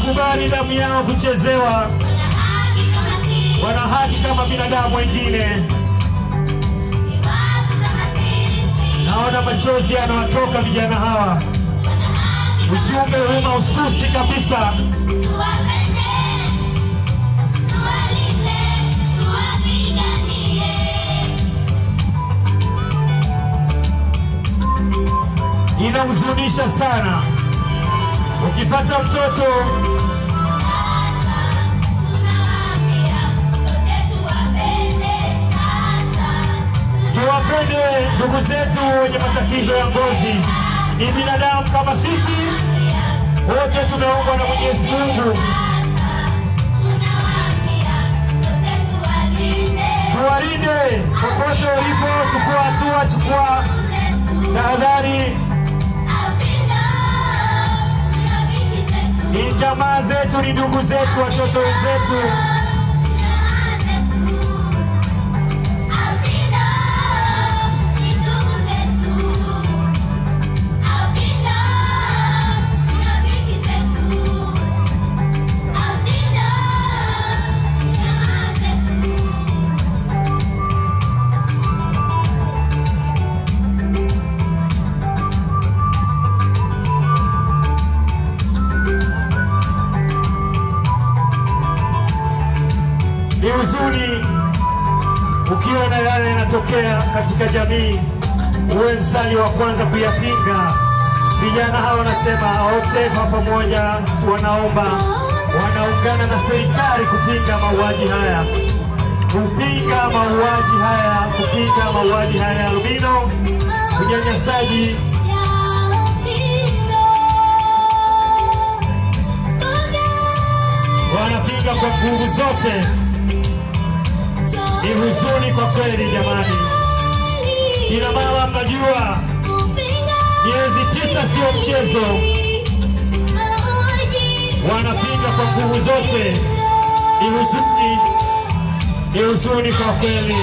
hawakubali damu yao kuchezewa. Wana haki kama binadamu wengine. Naona machozi yanawatoka vijana hawa. Ujumbe huu mahususi kabisa. Inahuzunisha sana ukipata mtoto tuwapende ndugu zetu wenye matatizo ya ngozi. Ni binadamu kama sisi, wote tumeumbwa na Mwenyezi Mungu. Tuwalinde popote ulipo, chukua hatua, chukua tahadhari. Ni jamaa zetu, ni ndugu zetu, watoto wetu. Ni huzuni ukiona yale yanatokea katika jamii, uwe msali wa kwanza kuyapinga. Vijana hawa wanasema wote kwa pamoja wanaomba, wanaungana na serikali kupinga mauaji haya. Kupinga mauaji haya, kupinga mauaji haya ya albino, unyanyasaji. Wanapinga kwa nguvu zote. Ni huzuni kwa kweli jamani. Kina mama mnajua, miezi 9 sio mchezo. Wanapinga kwa nguvu zote. Ni huzuni kwa kweli.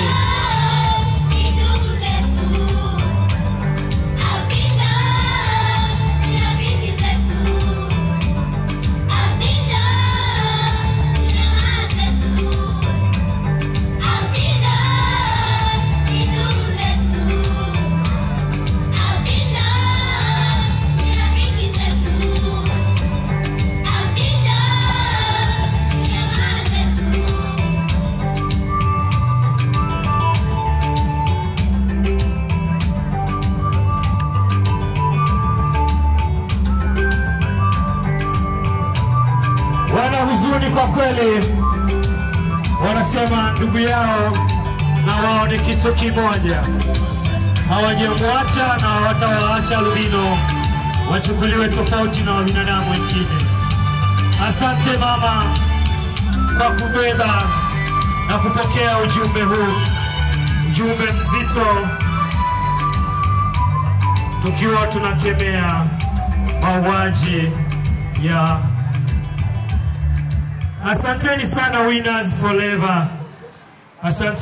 Wana huzuni kwa kweli. Wanasema ndugu yao na wao ni kitu kimoja. Hawajamwacha na hawatawaacha albino wachukuliwe tofauti na binadamu wengine. Asante mama kwa kubeba na kupokea ujumbe huu. Ujumbe mzito, tukiwa tunakemea mauaji ya. Asanteni sana Winners Forever. Asante.